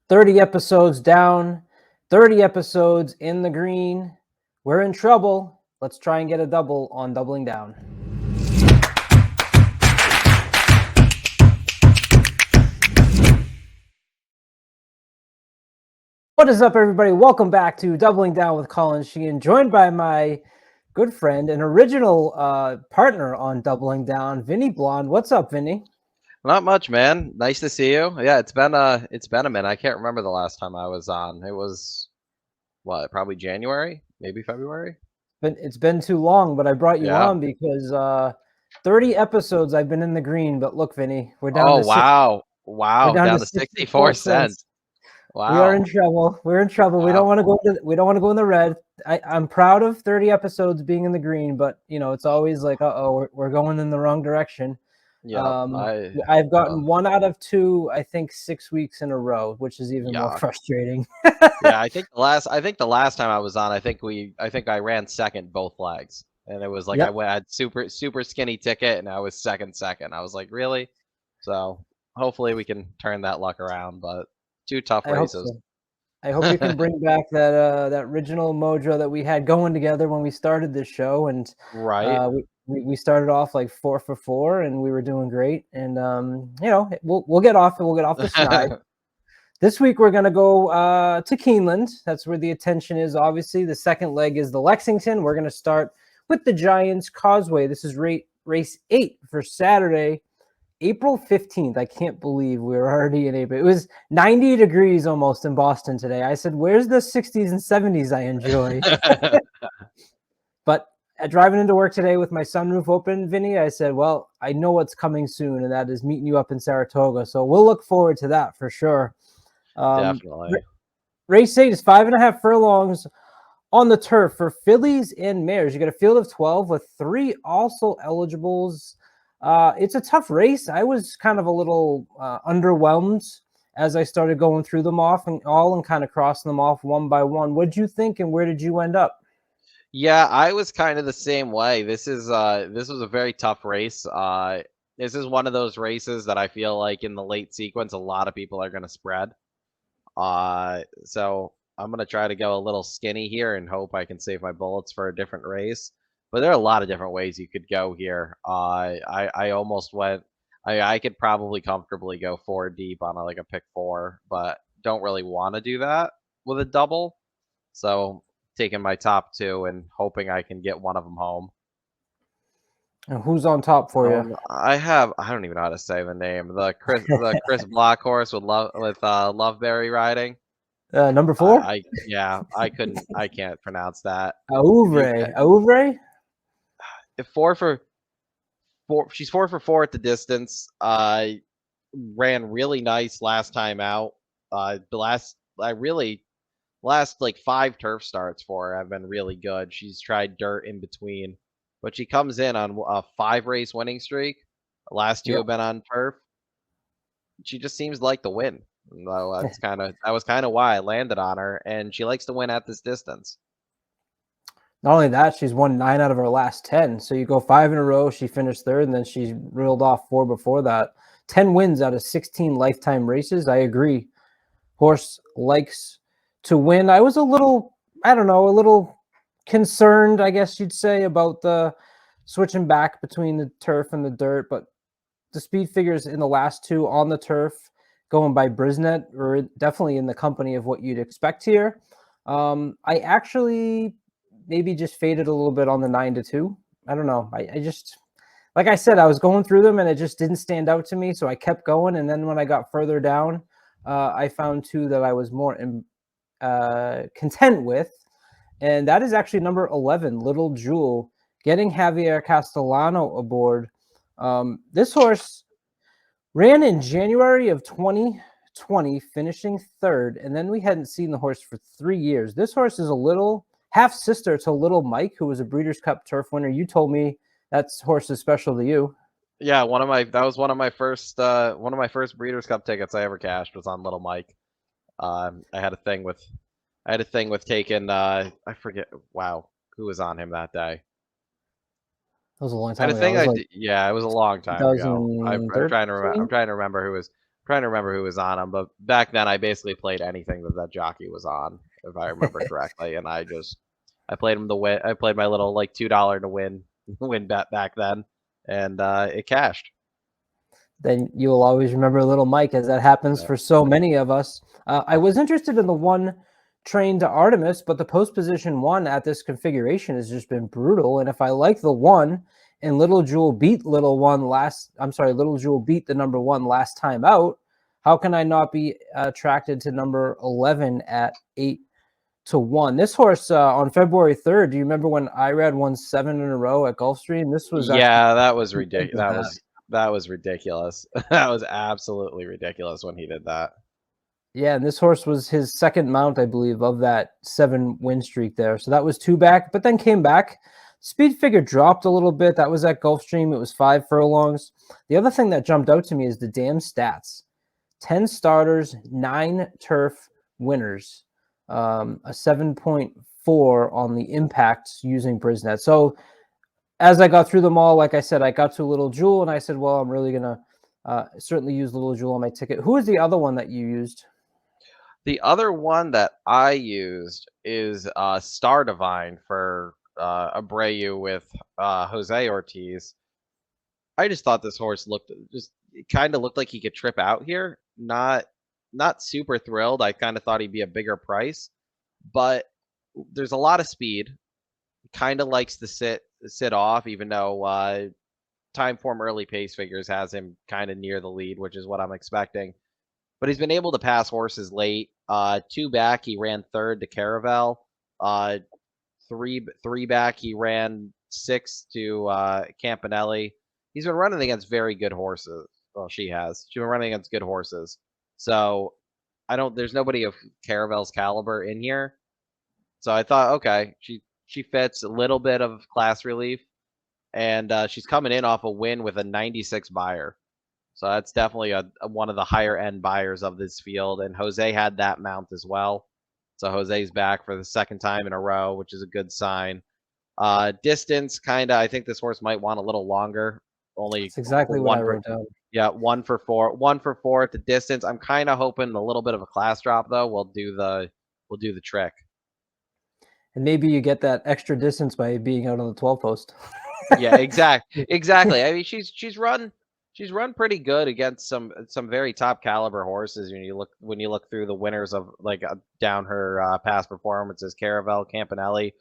30 episodes down, 30 episodes in the green. We're in trouble. Let's try and get a double on Doubling Down. What is up, everybody? Welcome back to Doubling Down with Colin Sheehan, joined by my good friend and original partner on Doubling Down, Vinny Blonde. What's up, Vinny? Not much, man. Nice to see you. Yeah, it's been a minute. I can't remember the last time I was on. It was what, probably January, maybe February. It's been too long, but I brought you Yeah. on because 30 episodes I've been in the green. But look, Vinny, we're down Oh to six. wow, We're wow, down to down to 64 64 cents. cents. We are in Wow, trouble. We're in trouble. We don't wow. want to go. We don't want to go in the red. I'm proud of 30 episodes being in the green, but it's always like, we're going in the wrong direction. Yep. Um, I've Uh, gotten 1 out of 2, I think, 6 weeks in a row, which is even more yeah, frustrating. yeah. I think the last time I was on, I think I ran second both legs, and it was like Yep, I had super skinny ticket, and I was second. I was like, really? So hopefully we can turn that luck around, but two tough I hope races. so. I hope you can bring back that original mojo that we had going together when we started this show, and Right. we started off like 4 for 4, and we were doing great. And we'll get off and we'll get off the schneid. This week we're gonna go to Keeneland. That's where the attention is. Obviously, the second leg is the Lexington. We're gonna start with the Giants Causeway. This is race 8 for Saturday, April 15th. I can't believe we're already in April. It was 90 degrees almost in Boston today. I said, where's the 60s and 70s I enjoy? But driving into work today with my sunroof open, Vinny, I said, well, I know what's coming soon, and that is meeting you up in Saratoga. So we'll look forward to that for sure. Um, Definitely. Race 8 is 5.5 furlongs on the turf for fillies and mares. You got a field of 12 with 3 also eligibles. It's a tough race. I was kind of a little underwhelmed as I started going through them off and kind of crossing them off one by one. What'd you think, and where did you end up? Yeah, I was kind of the same way. This was a very tough race. This is one of those races that I feel like in the late sequence a lot of people are gonna spread. So I'm gonna try to go a little skinny here and hope I can save my bullets for a different race. But there are a lot of different ways you could go here. I almost went. I could probably comfortably go 4 deep on like a pick 4, but don't really want to do that with a double. So taking my top 2 and hoping I can get one of them home. And who's on top for you? I don't even know how to say the name. The Chris Block horse with Loveberry riding. Number 4? Yeah, I can't pronounce that. If you Aouvre. Aouvre? if 4 for 4, she's 4 for 4 at the distance. Ran really nice last time out. The last like 5 turf starts for her have been really good. She's tried dirt in between, but she comes in on a 5 race winning streak. The last 2 Yep. have been on turf. She just seems like to win. No, that was kind of why I landed on her, and she likes to win at this distance. Not only that, she's won 9 out of her last 10. So you go 5 in a row. She finished third, and then she reeled off 4 before that. 10 wins out of 16 lifetime races. I agree. Horse likes to win. I was a little, I don't know, a little concerned, I guess you'd say, about the switching back between the turf and the dirt. But the speed figures in the last 2 on the turf, going by Brisnet, were definitely in the company of what you'd expect here. I actually maybe just faded a little bit on the 9-2. I don't know. I just, like I said, I was going through them and it just didn't stand out to me. So I kept going. And then when I got further down, I found 2 that I was more content with. And that is actually number 11, Little Jewel, getting Javier Castellano aboard. This horse ran in January of 2020, finishing third, and then we hadn't seen the horse for 3 years. This horse is a little half sister to Little Mike, who was a Breeders' Cup Turf winner. You told me that horse is special to you. Yeah, that was one of my first Breeders' Cup tickets I ever cashed was on Little Mike. I had a thing with taking I forget, wow, who was on him that day. That was a long I had time a ago. It thing was like yeah, it was a long time ago. I'm trying to 2013. remember who was, trying to remember who was on them, but back then I basically played anything that jockey was on, if I remember correctly, and I played him to win. I played my little like $2 to win win bet back then, and it cashed. Then you will always remember little Mike, as that happens Yeah. for so many of us. I was interested in the one trained to Artemis, but the post position one at this configuration has just been brutal. And if I like the one and Little Jewel beat Little Jewel beat the number one last time out, how can I not be attracted to number 11 at 8-1? This horse on February 3rd, do you remember when Irad won 7 in a row at Gulfstream? This was actually Yeah, that was ridiculous. that. That was ridiculous. That was absolutely ridiculous when he did that. Yeah, and this horse was his second mount, I believe, of that 7-win streak there. So that was 2 back, but then came back. Speed figure dropped a little bit. That was at Gulfstream. It was 5 furlongs. The other thing that jumped out to me is the damn stats. 10 starters, 9 turf winners, a 7.4 on the impacts using Brisnet. So as I got through them all, like I said, I got to Little Jewel, and I said, well, I'm really going to certainly use Little Jewel on my ticket. Who is the other one that you used? The other one that I used is Star Divine for Abreu with Jose Ortiz. I just thought this horse kind of looked like he could trip out here. Not super thrilled. I kind of thought he'd be a bigger price, but there's a lot of speed. Kind of likes to sit off, even though time form early pace figures has him kind of near the lead, which is what I'm expecting. But he's been able to pass horses late. 2 back, he ran third to Caravel. Uh, three back, he ran 6 to Campanelli. He's been running against very good horses. Well, she has. She's been running against good horses. So there's nobody of Caravel's caliber in here. So I thought, okay, she fits a little bit of class relief, and she's coming in off a win with a 96 buyer. So that's definitely one of the higher end buyers of this field. And Jose had that mount as well. So Jose's back for the second time in a row, which is a good sign. Distance, kind of, I think this horse might want a little longer. Only That's exactly what I wrote down. Yeah, 1 for 4. 1 for 4 at the distance. I'm kind of hoping a little bit of a class drop though will do the trick. And maybe you get that extra distance by being out on the 12 post. Yeah, exactly. I mean, she's run pretty good against some very top caliber horses. When you look through the winners of down her past performances, Caravel, Campanelli.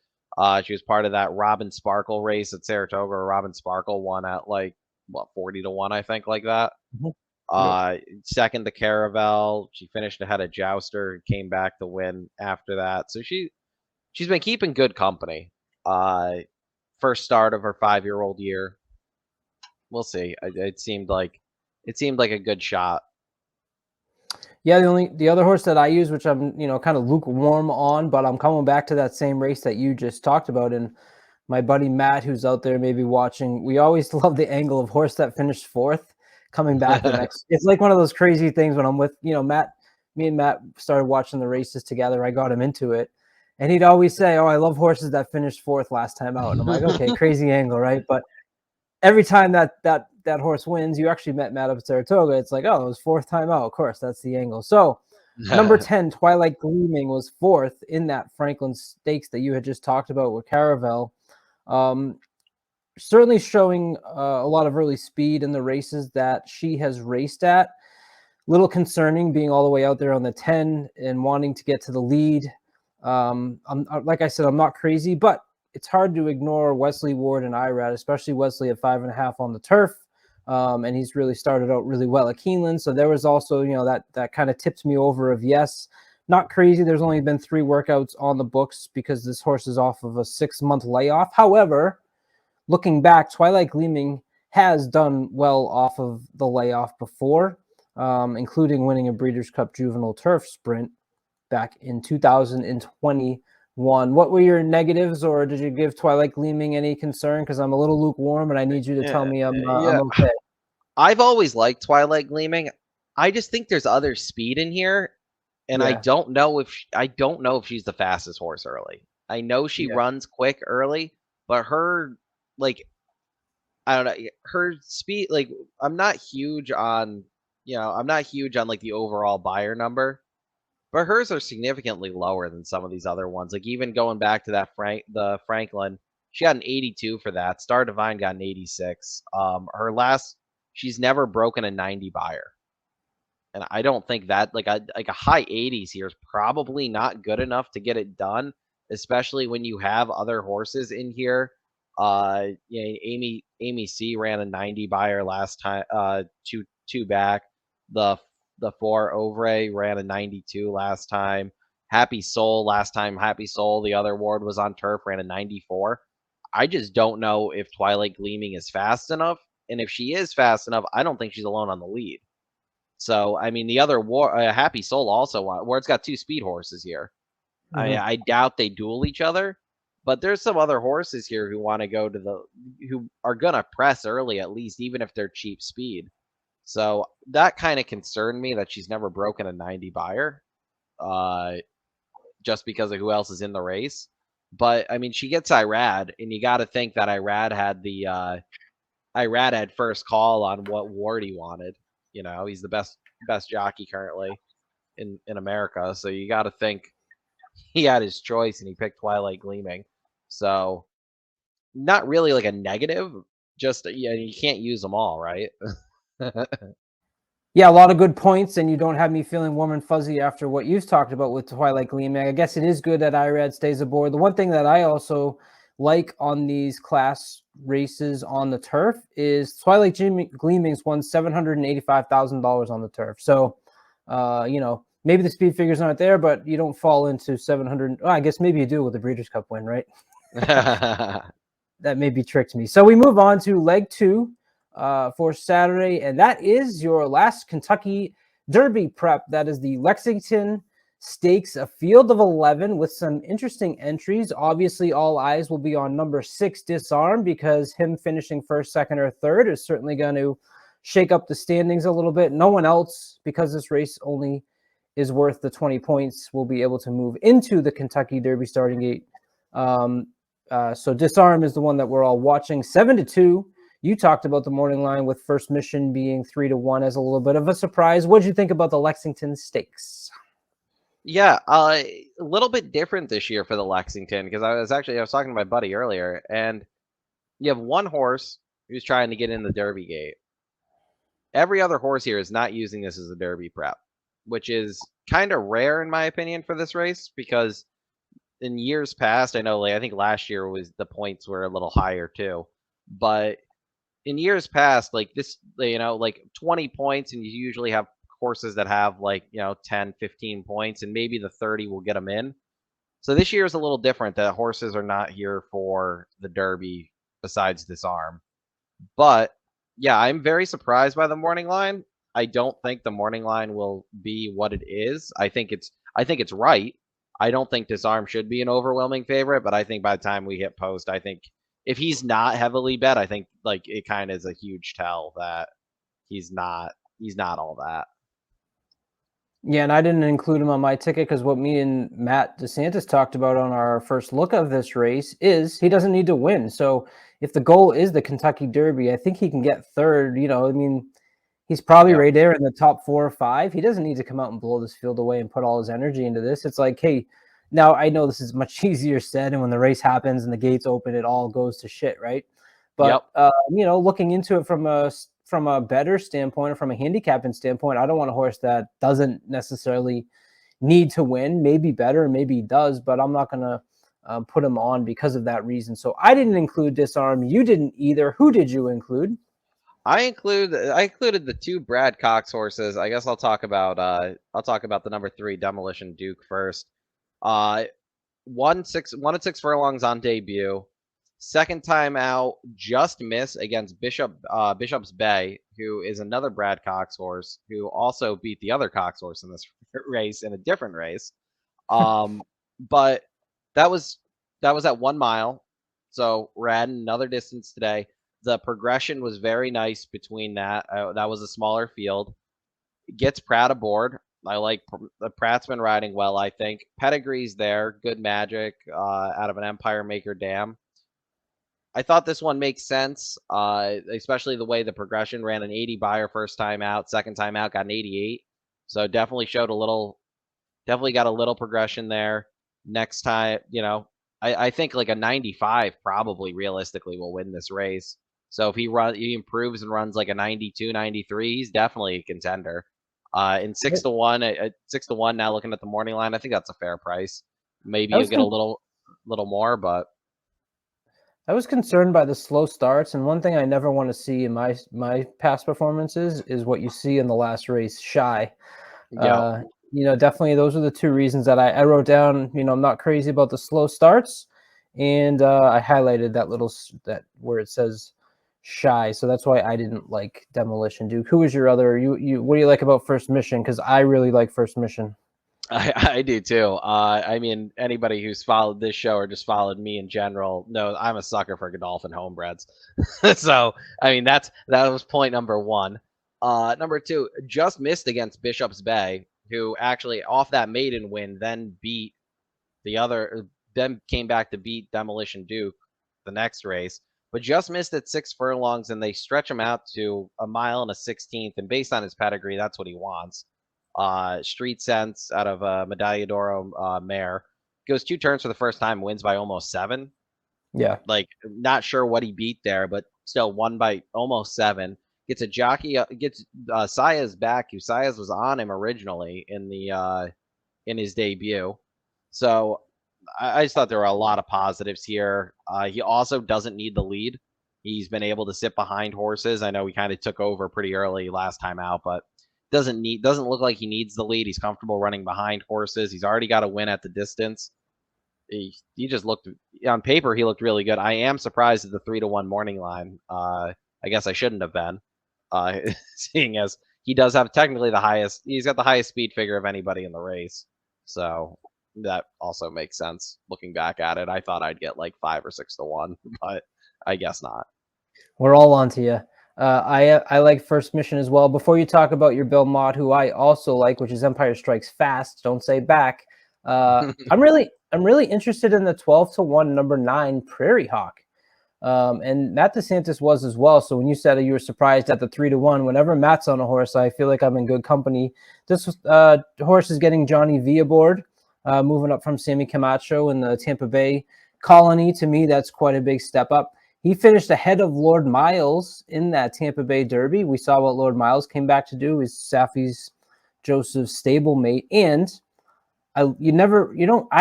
She was part of that Robin Sparkle race at Saratoga. Robin Sparkle won at 40-1, I think, like that. Second to Caravel. She finished ahead of Jouster, came back to win after that. So she's been keeping good company. First start of her 5-year-old year. We'll see. It seemed like a good shot. Yeah, the other horse that I use, which I'm kind of lukewarm on, but I'm coming back to that same race that you just talked about, and my buddy Matt, who's out there maybe watching, we always love the angle of horse that finished 4th coming back the next. It's like one of those crazy things when I'm with Matt. Me and Matt started watching the races together. I got him into it, and he'd always say, "Oh, I love horses that finished 4th last time out." And I'm like, "Okay, crazy angle, right?" But every time that horse wins, you actually met Matt up at Saratoga. It's like, oh, it was 4th time out. Of course, that's the angle. So number 10, Twilight Gleaming, was 4th in that Franklin Stakes that you had just talked about with Caravel. Certainly showing a lot of early speed in the races that she has raced at. Little concerning being all the way out there on the 10 and wanting to get to the lead. Like I said, I'm not crazy, but it's hard to ignore Wesley Ward and Irad, especially Wesley at 5.5 on the turf. And he's really started out really well at Keeneland. So there was also, that kind of tipped me over of yes, not crazy. There's only been 3 workouts on the books because this horse is off of a 6-month layoff. However, looking back, Twilight Gleaming has done well off of the layoff before, including winning a Breeders' Cup Juvenile Turf Sprint back in 2021. What were your negatives, or did you give Twilight Gleaming any concern? Because I'm a little lukewarm, and I need you to tell me I'm okay. I've always liked Twilight Gleaming. I just think there's other speed in here, and I don't know if she's the fastest horse early. I know she runs quick early, but her I don't know, her speed. I'm not huge on I'm not huge on like the overall buyer number, but hers are significantly lower than some of these other ones. Like even going back to that the Franklin, she got an 82 for that. Star Divine got an 86. She's never broken a 90 buyer. And I don't think that like a high 80s here is probably not good enough to get it done, especially when you have other horses in here. Amy C ran a 90 buyer last time, two back. The the four Ovre ran a 92 last time. Happy Soul last time. Happy Soul, the other ward was on turf, ran a 94. I just don't know if Twilight Gleaming is fast enough, and if she is fast enough, I don't think she's alone on the lead. So, I mean, the other Happy Soul also where it's got two speed horses here. Mhm. I doubt they duel each other, but there's some other horses here who want to go to who are gonna press early at least, even if they're cheap speed. So that kind of concerned me that she's never broken a 90 buyer, uh, just because of who else is in the race. But I mean, she gets Irad, and you got to think that Irad had first call on what ward he wanted. He's the best jockey currently in America, so you got to think he had his choice and he picked Twilight Gleaming. So not really like a negative, just you can't use them all, right? Yeah, a lot of good points, and you don't have me feeling warm and fuzzy after what you've talked about with Twilight Gleaming. I guess it is good that IRAD stays aboard. The one thing that I also like on these class races on the turf is Twilight Gleaming's won $785,000 on the turf. So, maybe the speed figures aren't there, but you don't fall into 700. Well, I guess maybe you do with the Breeders' Cup win, right? That maybe tricked me. So we move on to leg two for Saturday, and that is your last Kentucky Derby prep. That is the Lexington Stakes, a field of 11 with some interesting entries. Obviously, all eyes will be on number 6, Disarm, because him finishing first, second, or third is certainly going to shake up the standings a little bit. No one else, because this race only is worth the 20 points, will be able to move into the Kentucky Derby starting gate. So Disarm is the one that we're all watching. 7-2. You talked about the morning line with First Mission being 3-1 as a little bit of a surprise. What did you think about the Lexington Stakes? Yeah, a little bit different this year for the Lexington because I was talking to my buddy earlier, and you have one horse who's trying to get in the Derby gate. Every other horse here is not using this as a Derby prep, which is kind of rare in my opinion for this race because in years past, I know I think last year was the points were a little higher too, but in years past, like this, like 20 points, and you usually have horses that have 10, 15 points, and maybe the 30 will get them in. So this year is a little different that horses are not here for the Derby besides Disarm. But yeah, I'm very surprised by the morning line. I don't think the morning line will be what it is. I think it's right. I don't think Disarm should be an overwhelming favorite, but I think by the time we hit post, I think if he's not heavily bet, I think like it kind of is a huge tell that he's not all that. Yeah, and I didn't include him on my ticket because what me and Matt DeSantis talked about on our first look of this race is he doesn't need to win. So if the goal is the Kentucky Derby, I think he can get third. I mean, he's probably Yep. right there in the top 4 or 5. He doesn't need to come out and blow this field away and put all his energy into this. It's like, hey, now I know this is much easier said, and when the race happens and the gates open, it all goes to shit, right? Yep. But looking into it from a better standpoint or from a handicapping standpoint, I don't want a horse that doesn't necessarily need to win. Maybe better, maybe he does, but I'm not going to put him on because of that reason. So I didn't include Disarm. You didn't either. Who did you include? I included the two Brad Cox horses. I guess I'll talk about the number 3 Demolition Duke first. Uh 1-6 furlongs on debut. Second time out, just miss against Bishop's Bay, who is another Brad Cox horse, who also beat the other Cox horse in this race in a different race. Um, but that was at 1 mile, so we're adding another distance today. The progression was very nice between that. That was a smaller field. Gets Pratt aboard. I like the Pratt's been riding well. I think pedigree's there. Good magic out of an Empire Maker Dam. I thought this one makes sense, especially the way the progression ran an 80 buyer first time out, second time out got an 88. So definitely got a little progression there. Next time, I think like a 95 probably realistically will win this race. So if he improves and runs like a 92, 93, he's definitely a contender. In 6 to 1, at 6 to 1 now, looking at the morning line, I think that's a fair price. Maybe I you'll was get a con- little more, but I was concerned by the slow starts, and one thing I never want to see in my past performances is what you see in the last race, shy. yeah. Uh, definitely those are the two reasons that I wrote down. I'm not crazy about the slow starts, and I highlighted that that where it says shy. So that's why I didn't like Demolition Duke. Who was your other? What do you like about First Mission? Because I really like First Mission. I do too. I mean, anybody who's followed this show or just followed me in general knows I'm a sucker for Godolphin homebreds. So, I mean, that was point number one. Number two, just missed against Bishop's Bay, who actually off that maiden win then beat then came back to beat Demolition Duke the next race, but just missed at 6 furlongs, and they stretch him out to a mile and a 16th. And based on his pedigree, that's what he wants. Street Sense out of Medaglia d'Oro mare goes 2 turns for the first time, wins by almost 7. Yeah, Like, not sure what he beat there, but still won by almost 7. Gets a jockey, gets Saez back, who Saez was on him originally in his debut. So I just thought there were a lot of positives here. He also doesn't need the lead. He's been able to sit behind horses. I know we kind of took over pretty early last time out, but doesn't look like he needs the lead. He's comfortable running behind horses. He's already got a win at the distance. He just looked on paper. He looked really good. I am surprised at the 3 to 1 morning line. I guess I shouldn't have been, seeing as he does have technically the highest. He's got the highest speed figure of anybody in the race. So that also makes sense. Looking back at it, I thought I'd get like 5 or 6 to 1, but I guess not. we're all on to you. I like First Mission as well. Before you talk about your Bill Mott, who I also like, which is Empire Strikes Fast. Don't say back. I'm really interested in the 12 to 1 number 9 Prairie Hawk. And Matt DeSantis was as well. So when you said you were surprised at the 3 to 1, whenever Matt's on a horse, I feel like I'm in good company. This horse is getting Johnny V aboard, moving up from Sammy Camacho in the Tampa Bay Colony. To me, that's quite a big step up. He finished ahead of Lord Miles in that Tampa Bay Derby. We saw what Lord Miles came back to do. He's Safi's Joseph's stablemate, and I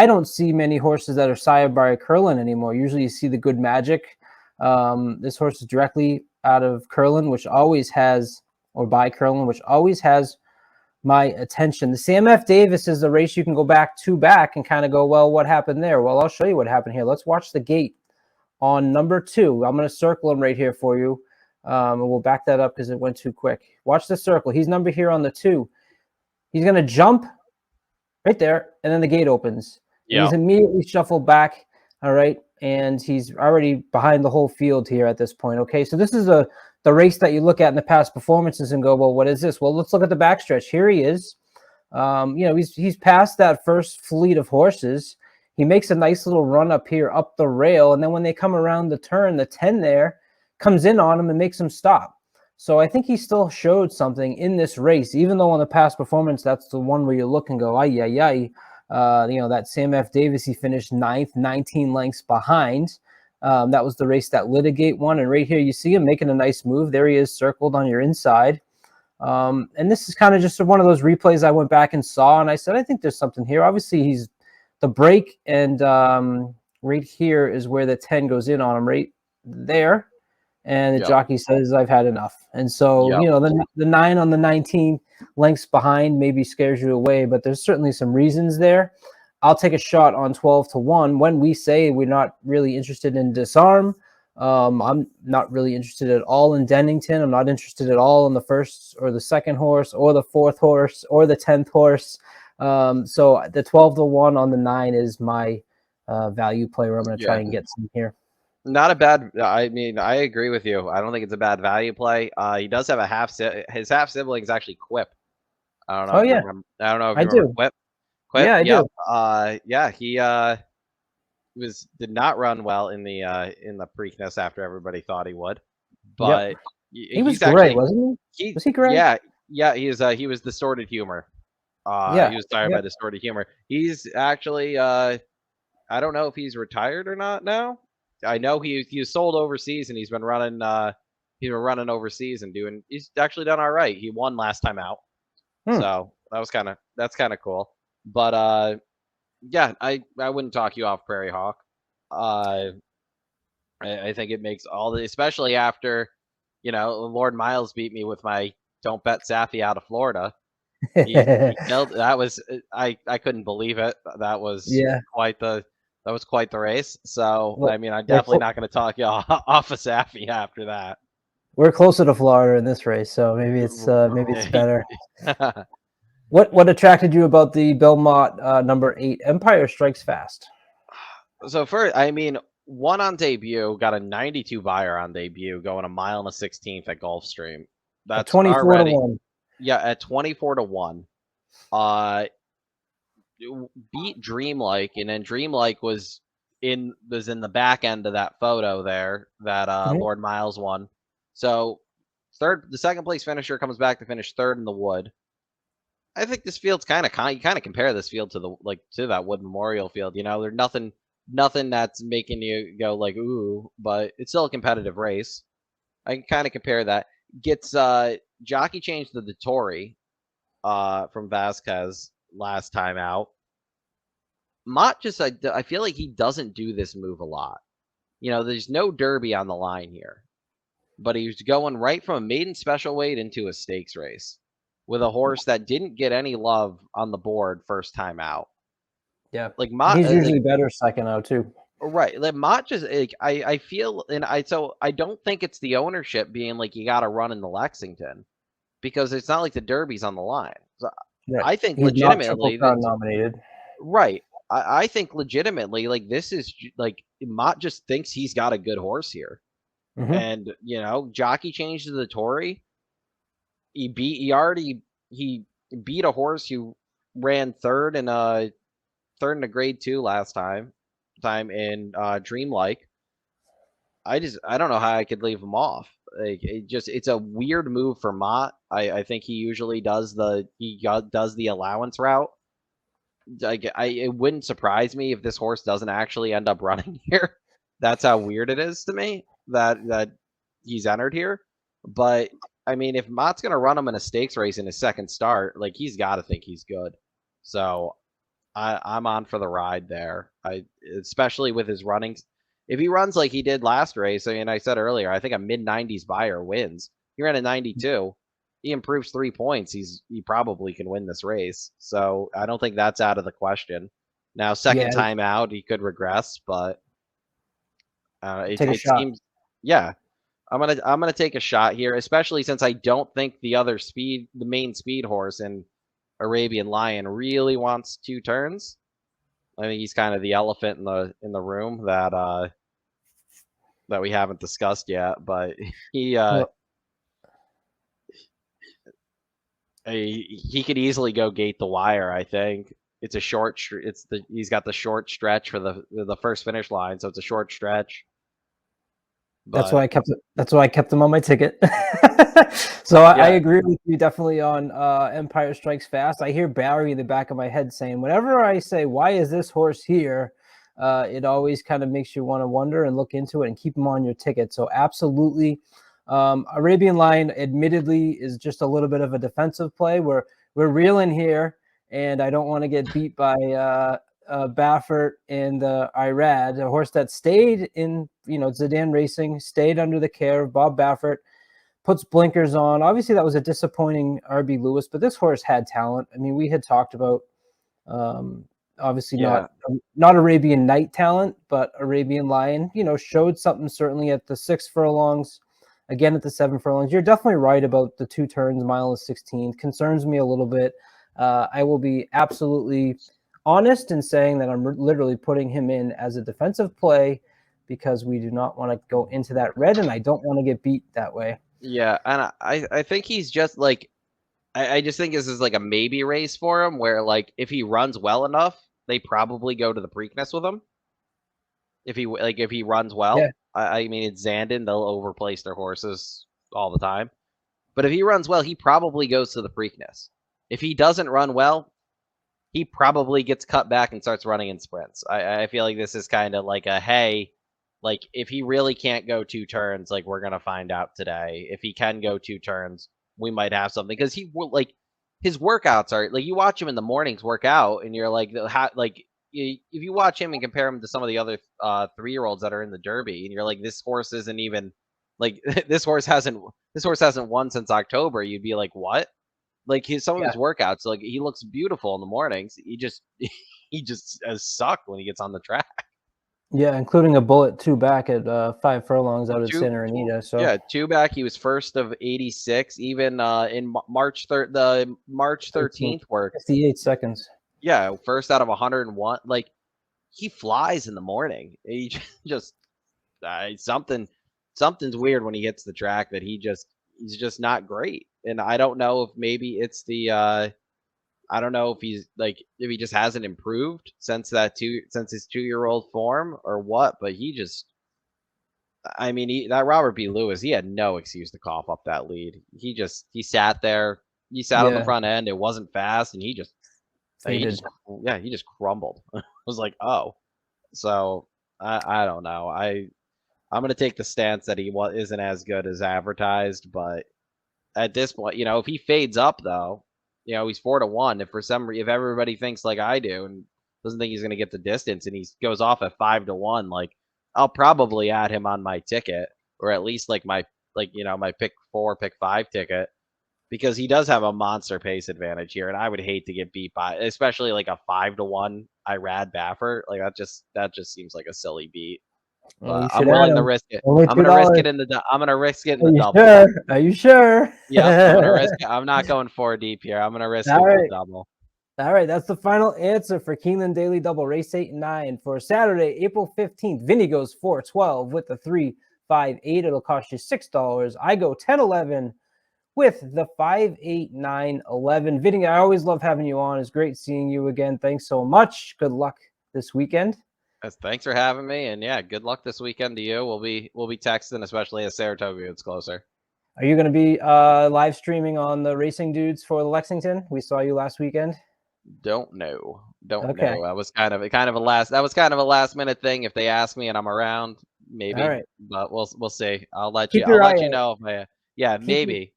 don't see many horses that are sired by Curlin anymore. Usually you see the Good Magic. This horse is directly out of Curlin, which always has, or by Curlin, which always has my attention. The Sam F. Davis is a race you can go back and kind of go, well, what happened there? Well, I'll show you what happened here. Let's watch the gate on number 2. I'm going to circle him right here for you. And we'll back that up because it went too quick. Watch the circle. He's number here on the 2. He's going to jump right there, and then the gate opens. And he's immediately shuffled back, all right? And he's already behind the whole field here at this point, okay? So this is the race that you look at in the past performances and go, well, what is this? Well, let's look at the backstretch. Here he is. He's past that first fleet of horses. He makes a nice little run up here, up the rail, and then when they come around the turn, the 10 there comes in on him and makes him stop. So I think he still showed something in this race, even though on the past performance, that's the one where you look and go, ay, ay, ay. That Sam F. Davis, he finished 9th, 19 lengths behind. That was the race that Litigate won. And right here, you see him making a nice move. There he is, circled on your inside. And this is kind of just one of those replays I went back and saw, and I said, I think there's something here. Obviously, he's the break, and right here is where the 10 goes in on him, right there. And the jockey says, I've had enough. And so, the 9 on the 19 lengths behind maybe scares you away, but there's certainly some reasons there. I'll take a shot on 12 to 1 when we say we're not really interested in Disarm. I'm not really interested at all in Dennington. I'm not interested at all in the first or the second horse or the 4th horse or the 10th horse. So the 12 to 1 on the 9 is my value play where I'm going to try and get some here. Not a bad. I mean, I agree with you. I don't think it's a bad value play. He does have his half sibling is actually Quip. I don't know if you remember. I don't know if you remember Quip. Yeah, I do. Yeah, did not run well in the Preakness after everybody thought he would, Yep. but He was he's gray, actually wasn't he? he Was he gray? yeah yeah he was distorted humor. Yeah. He was tired by Yep. distorted humor. He's actually I don't know if he's retired or not now. I know he was sold overseas and he's been running overseas and doing he's actually done all right. He won last time out. Hmm. So that's kind of cool. But yeah, I wouldn't talk you off Prairie Hawk. Uh, I think it makes all the especially after Lord Miles beat me with my don't bet Safi out of Florida. He killed that was I couldn't believe it. Yeah. That was quite the race. So Well, I mean, I'm we're definitely not going to talk you off of Safi after that. we're closer to Florida in this race, so maybe it's better. What attracted you about the Belmont number 8 Empire Strikes Fast? So first, I mean, one on debut got a 92 buyer on debut, going a mile and a 16th at Gulfstream. At That's 24 to already 1. yeah at 24 to 1. Uh, beat Dreamlike, and then Dreamlike was in the back end of that photo there that Mhm. Lord Miles won. So the second place finisher comes back to finish third in the Wood. I think this field's kind of you kind of compare this field to to that Wood Memorial Field. There's nothing that's making you go like ooh, but it's still a competitive race. I can kind of compare that. Gets jockey changed to the Tory from Vasquez last time out. Mott just I feel like he doesn't do this move a lot. There's no Derby on the line here, but he was going right from a maiden special weight into a stakes race with a horse that didn't get any love on the board first time out. Yeah. Like And Mott, he's usually better second out too. right? Like Mott just like I feel and I don't think it's the ownership being like you got to run in the Lexington because it's not like the Derby's on the line. So Right. I think He's not Triple legitimately Crown nominated. right. I think legitimately, like this is like Mott just thinks he's got a good horse here, Hmm. and jockey changed to the Tory. He beat a horse who ran third in a grade 2 last time in Dreamlike. I don't know how I could leave him off. Like it's a weird move for Mott. I think he usually does does the allowance route. Like it wouldn't surprise me if this horse doesn't actually end up running here. That's how weird it is to me that he's entered here. But I mean, if Mott's gonna run him in a stakes race in his second start, like he's got to think he's good. So I'm on for the ride there. Especially with his runnings. If he runs like he did last race, I mean, I said earlier, I think a mid 90s buyer wins. He ran a 92. He improves 3 points. He probably can win this race. So I don't think that's out of the question. Now, second Yeah. time out, he could regress, but Take a it shot. seems, yeah. I'm gonna take a shot here, especially since I don't think the main speed horse in Arabian Lion really wants 2 turns. I think he's kind of the elephant in the room that we haven't discussed yet. But he Well, he could easily go gate the wire. I think it's a short. He's got the short stretch for the first finish line, so it's a short stretch. that's why But I kept it. That's why I kept him on my ticket. So I yeah, agree with you definitely on Empire Strikes Fast. I hear Barry in the back of my head saying, whenever I say, "Why is this horse here?" It always kind of makes you want to wonder and look into it and keep him on your ticket. So absolutely, Arabian Lion, admittedly, is just a little bit of a defensive play. We're reeling here, and I don't want to get beat by Baffert and Irad, a horse that stayed in, Zidane Racing, stayed under the care of Bob Baffert, puts blinkers on. Obviously, that was a disappointing RB Lewis, but this horse had talent. I mean, we had talked about um, obviously yeah, not Arabian Night talent, but Arabian Lion. Showed something certainly at the 6 furlongs, again at the 7 furlongs. You're definitely right about the 2 turns, mile and 16. Concerns me a little bit. I will be absolutely honest in saying that I'm literally putting him in as a defensive play because we do not want to go into that red, and I don't want to get beat that way. yeah, and I think he's just like I just think this is like a maybe race for him, where like if he runs well enough, they probably go to the Preakness with him. If he runs Yeah. well. I mean, it's Zandon. They'll overplace their horses all the time. But if he runs well, he probably goes to the Preakness. If he doesn't run well, he probably gets cut back and starts running in sprints. I feel like this is kind of like a, hey, like if he really can't go 2 turns, like we're gonna find out today. If he can go 2 turns, we might have something because he will like his workouts are like you watch him in the mornings work out and you're like how like if you watch him and compare him to some of the other 3-year-olds that are in the Derby and you're like this horse isn't even like this horse hasn't won since October, you'd be like what? Like some of Yeah. his workouts, like he looks beautiful in the mornings. He just he just has sucked when he gets on the track. Yeah, including a bullet 2 back at 5 furlongs out of Two, Santa Anita. So yeah, 2 back. He was first of 86. Even in the March 13th work, 58 seconds. yeah, first out of 101. Like he flies in the morning. He just something's weird when he hits the track that he's just not great. And I don't know if maybe it's the I don't know if he's like if he just hasn't improved since since his 2-year-old form or what, but he just I mean that Robert B. Lewis, he had no excuse to cough up that lead. He sat there, he sat on the Yeah, front end, it wasn't fast, and he faded. he just crumbled. I was like, oh. So I don't know. I'm gonna take the stance that he isn't as good as advertised, but at this point, if he fades up though, he's 4-1. If everybody thinks like I do and doesn't think he's gonna get the distance, and he goes off at 5-1, like I'll probably add him on my ticket, or at least like my my pick 4, pick 5 ticket, because he does have a monster pace advantage here, and I would hate to get beat by, especially like a 5-1 Irad Baffert. Like that just seems like a silly beat. Well, you But should I'm add willing to him. risk it. Only I'm gonna risk $2. it in the. I'm gonna risk it in Are the you double. sure? Are you sure? Yep, I'm gonna risk it. I'm not going 4 deep here. I'm gonna risk it All in the right. double. All right, that's the final answer for Keeneland Daily Double Race 8 and 9 for Saturday, April 15th. Vinny goes 412 with the 358. It'll cost you $6. I go 1011 with the 58911. Vinny, I always love having you on. It's great seeing you again. Thanks so much. Good luck this weekend. Thanks for having me, and yeah, good luck this weekend to you. We'll be texting, especially as Saratoga gets closer. Are you going to be live streaming on the Racing Dudes for the Lexington? We saw you last weekend. Don't know. Okay. That was kind of a last minute thing. If they ask me and I'm around, maybe. All right. But we'll see. I'll let Keep you your eye out. know if maybe.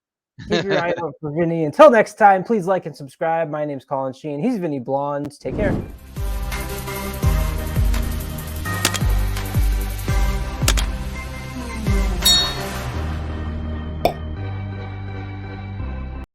Keep your eye out for Vinny. Until next time, please like and subscribe. My name's Colin Sheehan. He's Vinny Blonde. Take care.